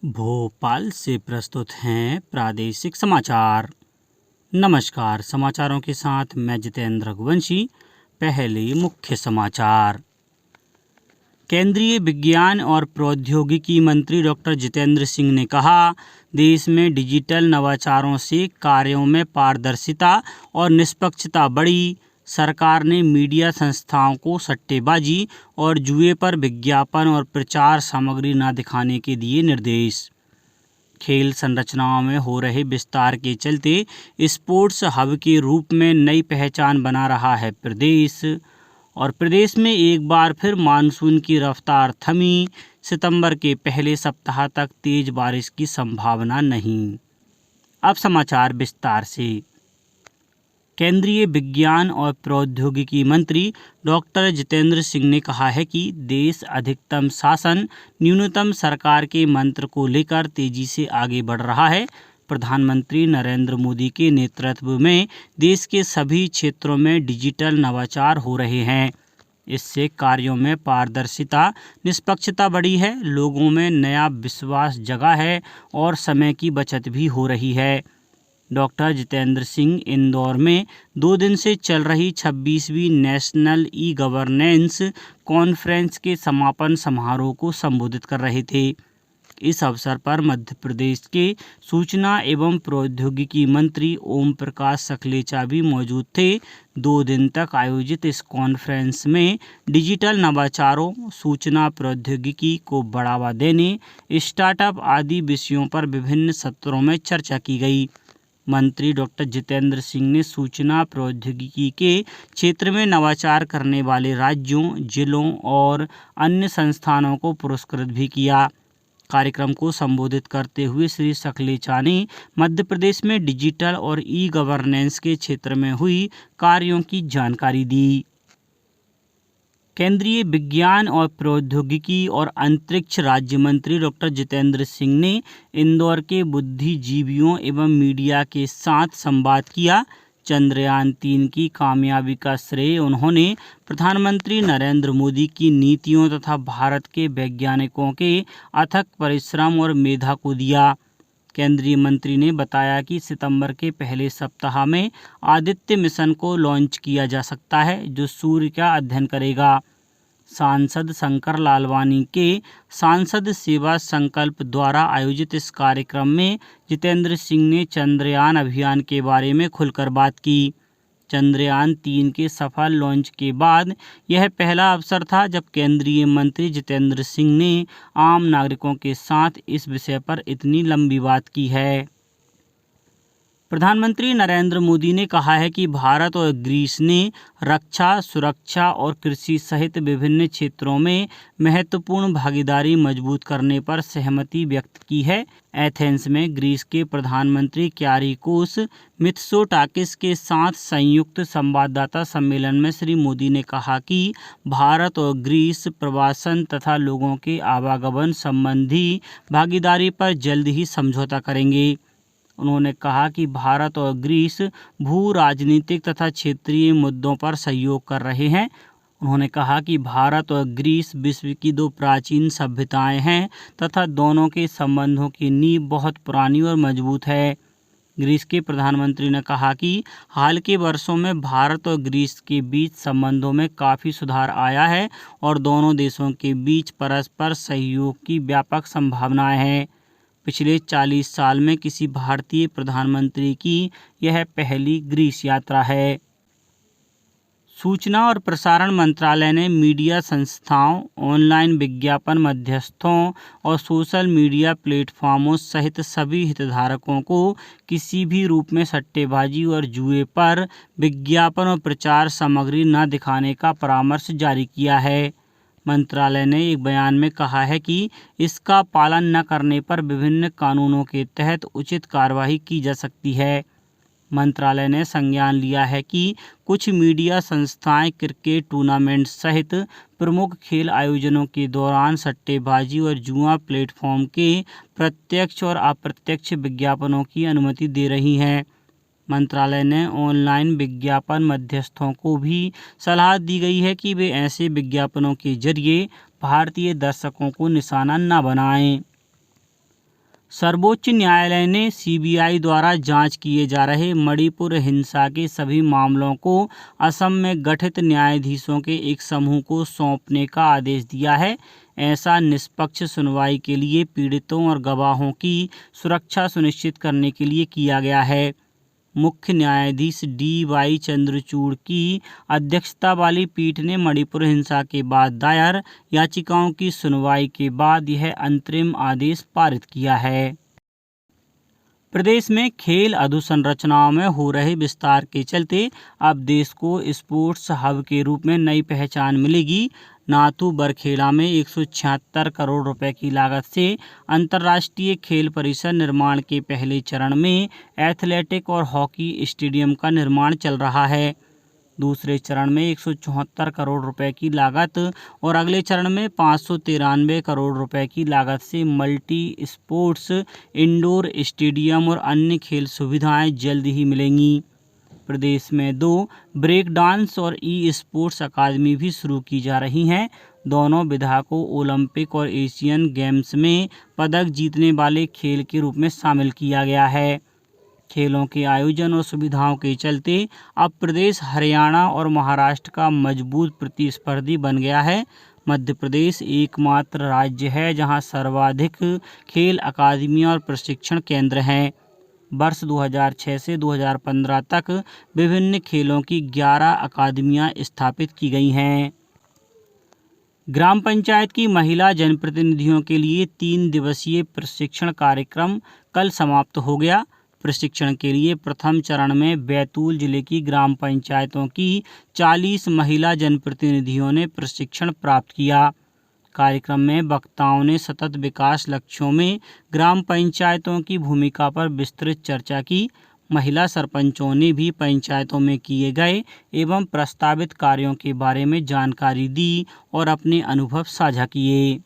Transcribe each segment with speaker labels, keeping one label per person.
Speaker 1: भोपाल से प्रस्तुत हैं प्रादेशिक समाचार। नमस्कार, समाचारों के साथ मैं जितेंद्र रघुवंशी। पहले मुख्य समाचार। केंद्रीय विज्ञान और प्रौद्योगिकी मंत्री डॉक्टर जितेंद्र सिंह ने कहा, देश में डिजिटल नवाचारों से कार्यों में पारदर्शिता और निष्पक्षता बढ़ी। सरकार ने मीडिया संस्थाओं को सट्टेबाजी और जुए पर विज्ञापन और प्रचार सामग्री न दिखाने के दिए निर्देश। खेल संरचनाओं में हो रहे विस्तार के चलते स्पोर्ट्स हब के रूप में नई पहचान बना रहा है प्रदेश। और प्रदेश में एक बार फिर मानसून की रफ्तार थमी। सितंबर के पहले सप्ताह तक तेज बारिश की संभावना नहीं। अब समाचार विस्तार से। केंद्रीय विज्ञान और प्रौद्योगिकी मंत्री डॉक्टर जितेंद्र सिंह ने कहा है कि देश अधिकतम शासन न्यूनतम सरकार के मंत्र को लेकर तेजी से आगे बढ़ रहा है। प्रधानमंत्री नरेंद्र मोदी के नेतृत्व में देश के सभी क्षेत्रों में डिजिटल नवाचार हो रहे हैं। इससे कार्यों में पारदर्शिता, निष्पक्षता बढ़ी है, लोगों में नया विश्वास जगा है और समय की बचत भी हो रही है। डॉक्टर जितेंद्र सिंह इंदौर में 2 दिन से चल रही 26वीं नेशनल ई गवर्नेंस कॉन्फ्रेंस के समापन समारोह को संबोधित कर रहे थे। इस अवसर पर मध्य प्रदेश के सूचना एवं प्रौद्योगिकी मंत्री ओम प्रकाश सकलेचा भी मौजूद थे। 2 दिन तक आयोजित इस कॉन्फ्रेंस में डिजिटल नवाचारों, सूचना प्रौद्योगिकी को बढ़ावा देने, स्टार्टअप आदि विषयों पर विभिन्न सत्रों में चर्चा की गई। मंत्री डॉक्टर जितेंद्र सिंह ने सूचना प्रौद्योगिकी के क्षेत्र में नवाचार करने वाले राज्यों, जिलों और अन्य संस्थानों को पुरस्कृत भी किया। कार्यक्रम को संबोधित करते हुए श्री सकलेचा ने मध्य प्रदेश में डिजिटल और ई गवर्नेंस के क्षेत्र में हुई कार्यों की जानकारी दी। केंद्रीय विज्ञान और प्रौद्योगिकी और अंतरिक्ष राज्य मंत्री डॉक्टर जितेंद्र सिंह ने इंदौर के बुद्धिजीवियों एवं मीडिया के साथ संवाद किया। चंद्रयान 3 की कामयाबी का श्रेय उन्होंने प्रधानमंत्री नरेंद्र मोदी की नीतियों तथा भारत के वैज्ञानिकों के अथक परिश्रम और मेधा को दिया। केंद्रीय मंत्री ने बताया कि सितंबर के पहले सप्ताह में आदित्य मिशन को लॉन्च किया जा सकता है, जो सूर्य का अध्ययन करेगा। सांसद शंकर लालवानी के सांसद सेवा संकल्प द्वारा आयोजित इस कार्यक्रम में जितेंद्र सिंह ने चंद्रयान अभियान के बारे में खुलकर बात की। चंद्रयान 3 के सफल लॉन्च के बाद यह पहला अवसर था जब केंद्रीय मंत्री जितेंद्र सिंह ने आम नागरिकों के साथ इस विषय पर इतनी लंबी बात की है। प्रधानमंत्री नरेंद्र मोदी ने कहा है कि भारत और ग्रीस ने रक्षा, सुरक्षा और कृषि सहित विभिन्न क्षेत्रों में महत्वपूर्ण भागीदारी मजबूत करने पर सहमति व्यक्त की है। एथेंस में ग्रीस के प्रधानमंत्री क्यारिकोस मित्सोटाकिस के साथ संयुक्त संवाददाता सम्मेलन में श्री मोदी ने कहा कि भारत और ग्रीस प्रवासन तथा लोगों के आवागमन संबंधी भागीदारी पर जल्द ही समझौता करेंगे। उन्होंने कहा कि भारत और ग्रीस भू राजनीतिक तथा क्षेत्रीय मुद्दों पर सहयोग कर रहे हैं। उन्होंने कहा कि भारत और ग्रीस विश्व की 2 प्राचीन सभ्यताएं हैं तथा दोनों के संबंधों की नींव बहुत पुरानी और मजबूत है। ग्रीस के प्रधानमंत्री ने कहा कि हाल के वर्षों में भारत और ग्रीस के बीच संबंधों में काफ़ी सुधार आया है और दोनों देशों के बीच परस्पर सहयोग की व्यापक संभावनाएं हैं। पिछले 40 साल में किसी भारतीय प्रधानमंत्री की यह पहली ग्रीस यात्रा है। सूचना और प्रसारण मंत्रालय ने मीडिया संस्थाओं, ऑनलाइन विज्ञापन मध्यस्थों और सोशल मीडिया प्लेटफॉर्मों सहित सभी हितधारकों को किसी भी रूप में सट्टेबाजी और जुए पर विज्ञापन और प्रचार सामग्री न दिखाने का परामर्श जारी किया है। मंत्रालय ने एक बयान में कहा है कि इसका पालन न करने पर विभिन्न कानूनों के तहत उचित कार्रवाई की जा सकती है। मंत्रालय ने संज्ञान लिया है कि कुछ मीडिया संस्थाएं क्रिकेट टूर्नामेंट सहित प्रमुख खेल आयोजनों के दौरान सट्टेबाजी और जुआ प्लेटफॉर्म के प्रत्यक्ष और अप्रत्यक्ष विज्ञापनों की अनुमति दे रही हैं। मंत्रालय ने ऑनलाइन विज्ञापन मध्यस्थों को भी सलाह दी गई है कि वे ऐसे विज्ञापनों के जरिए भारतीय दर्शकों को निशाना न बनाएं। सर्वोच्च न्यायालय ने सीबीआई द्वारा जांच किए जा रहे मणिपुर हिंसा के सभी मामलों को असम में गठित न्यायाधीशों के एक समूह को सौंपने का आदेश दिया है। ऐसा निष्पक्ष सुनवाई के लिए पीड़ितों और गवाहों की सुरक्षा सुनिश्चित करने के लिए किया गया है। मुख्य न्यायाधीश डी.वाई. चंद्रचूड़ की अध्यक्षता वाली पीठ ने मणिपुर हिंसा के बाद दायर याचिकाओं की सुनवाई के बाद यह अंतरिम आदेश पारित किया है। प्रदेश में खेल अधोसंरचनाओं में हो रहे विस्तार के चलते अब देश को स्पोर्ट्स हब के रूप में नई पहचान मिलेगी। नाथू बरखेड़ा में 176 करोड़ रुपए की लागत से अंतर्राष्ट्रीय खेल परिसर निर्माण के पहले चरण में एथलेटिक और हॉकी स्टेडियम का निर्माण चल रहा है। दूसरे चरण में 174 करोड़ रुपए की लागत और अगले चरण में 593 करोड़ रुपए की लागत से मल्टी स्पोर्ट्स इंडोर स्टेडियम और अन्य खेल सुविधाएं जल्द ही मिलेंगी। प्रदेश में 2 ब्रेक डांस और ई स्पोर्ट्स अकादमी भी शुरू की जा रही हैं। दोनों विधा को ओलंपिक और एशियन गेम्स में पदक जीतने वाले खेल के रूप में शामिल किया गया है। खेलों के आयोजन और सुविधाओं के चलते अब प्रदेश हरियाणा और महाराष्ट्र का मजबूत प्रतिस्पर्धी बन गया है। मध्य प्रदेश एकमात्र राज्य है जहां सर्वाधिक खेल अकादमियां और प्रशिक्षण केंद्र हैं। वर्ष 2006 से 2015 तक विभिन्न खेलों की 11 अकादमियां स्थापित की गई हैं। ग्राम पंचायत की महिला जनप्रतिनिधियों के लिए 3 दिवसीय प्रशिक्षण कार्यक्रम कल समाप्त हो गया। प्रशिक्षण के लिए प्रथम चरण में बैतूल जिले की ग्राम पंचायतों की 40 महिला जनप्रतिनिधियों ने प्रशिक्षण प्राप्त किया। कार्यक्रम में वक्ताओं ने सतत विकास लक्ष्यों में ग्राम पंचायतों की भूमिका पर विस्तृत चर्चा की। महिला सरपंचों ने भी पंचायतों में किए गए एवं प्रस्तावित कार्यों के बारे में जानकारी दी और अपने अनुभव साझा किए।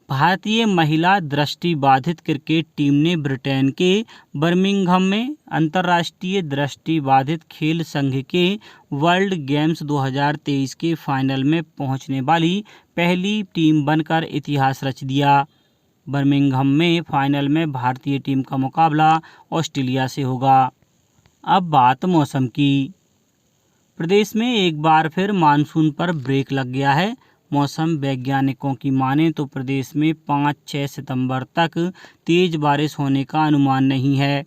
Speaker 1: भारतीय महिला दृष्टिबाधित क्रिकेट टीम ने ब्रिटेन के बर्मिंघम में अंतर्राष्ट्रीय दृष्टिबाधित खेल संघ के वर्ल्ड गेम्स 2023 के फाइनल में पहुंचने वाली पहली टीम बनकर इतिहास रच दिया। बर्मिंघम में फाइनल में भारतीय टीम का मुकाबला ऑस्ट्रेलिया से होगा। अब बात मौसम की। प्रदेश में एक बार फिर मानसून पर ब्रेक लग गया है। मौसम वैज्ञानिकों की माने तो प्रदेश में 5-6 सितंबर तक तेज बारिश होने का अनुमान नहीं है।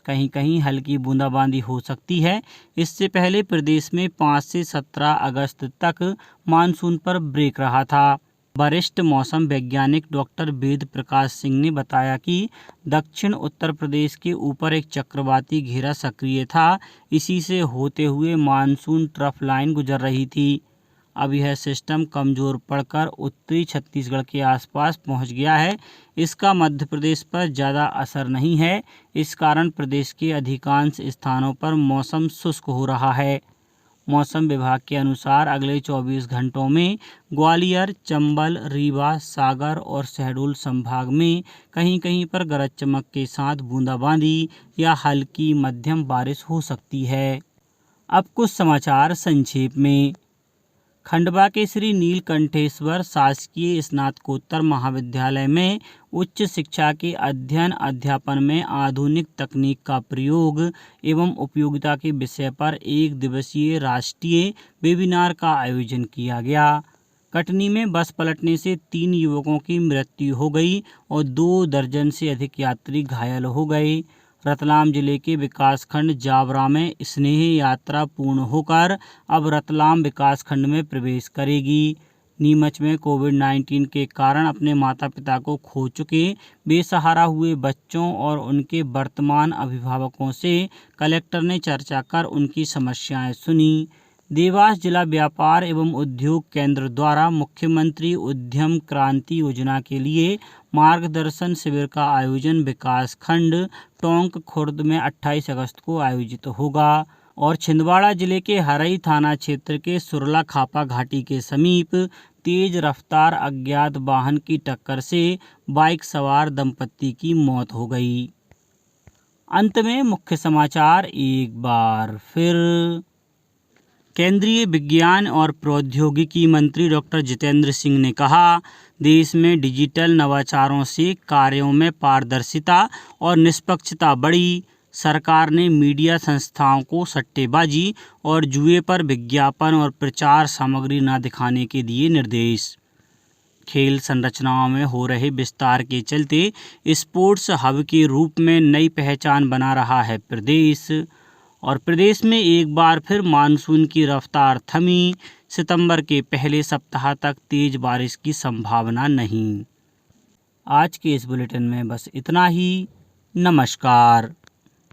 Speaker 1: कहीं कहीं हल्की बूंदाबांदी हो सकती है। इससे पहले प्रदेश में 5 से 17 अगस्त तक मानसून पर ब्रेक रहा था। वरिष्ठ मौसम वैज्ञानिक डॉक्टर वेद प्रकाश सिंह ने बताया कि दक्षिण उत्तर प्रदेश के ऊपर एक चक्रवाती घेरा सक्रिय था। इसी से होते हुए मानसून ट्रफ लाइन गुजर रही थी। अब यह सिस्टम कमज़ोर पड़कर उत्तरी छत्तीसगढ़ के आसपास पहुंच गया है। इसका मध्य प्रदेश पर ज़्यादा असर नहीं है। इस कारण प्रदेश के अधिकांश स्थानों पर मौसम शुष्क हो रहा है। मौसम विभाग के अनुसार अगले 24 घंटों में ग्वालियर, चंबल, रीवा, सागर और शहडोल संभाग में कहीं कहीं पर गरज चमक के साथ बूंदाबांदी या हल्की मध्यम बारिश हो सकती है। अब कुछ समाचार संक्षेप में। खंडवा के श्री नीलकंठेश्वर शासकीय स्नातकोत्तर महाविद्यालय में उच्च शिक्षा के अध्ययन अध्यापन में आधुनिक तकनीक का प्रयोग एवं उपयोगिता के विषय पर 1 दिवसीय राष्ट्रीय वेबिनार का आयोजन किया गया। कटनी में बस पलटने से 3 युवकों की मृत्यु हो गई और 2 दर्जन से अधिक यात्री घायल हो गए। रतलाम जिले के विकासखंड जावरा में स्नेह यात्रा पूर्ण होकर अब रतलाम विकासखंड में प्रवेश करेगी। नीमच में कोविड-19 के कारण अपने माता पिता को खो चुके बेसहारा हुए बच्चों और उनके वर्तमान अभिभावकों से कलेक्टर ने चर्चा कर उनकी समस्याएं सुनी। देवास जिला व्यापार एवं उद्योग केंद्र द्वारा मुख्यमंत्री उद्यम क्रांति योजना के लिए मार्गदर्शन शिविर का आयोजन विकासखंड टोंक खुर्द में 28 अगस्त को आयोजित होगा। और छिंदवाड़ा जिले के हरई थाना क्षेत्र के सुरला खापा घाटी के समीप तेज रफ्तार अज्ञात वाहन की टक्कर से बाइक सवार दंपत्ति की मौत हो गई। अंत में मुख्य समाचार एक बार फिर। केंद्रीय विज्ञान और प्रौद्योगिकी मंत्री डॉक्टर जितेंद्र सिंह ने कहा, देश में डिजिटल नवाचारों से कार्यों में पारदर्शिता और निष्पक्षता बढ़ी। सरकार ने मीडिया संस्थाओं को सट्टेबाजी और जुए पर विज्ञापन और प्रचार सामग्री न दिखाने के दिए निर्देश। खेल संरचनाओं में हो रहे विस्तार के चलते स्पोर्ट्स हब के रूप में नई पहचान बना रहा है प्रदेश। और प्रदेश में एक बार फिर मानसून की रफ्तार थमी। सितंबर के पहले सप्ताह तक तेज बारिश की संभावना नहीं। आज के इस बुलेटिन में बस इतना ही। नमस्कार।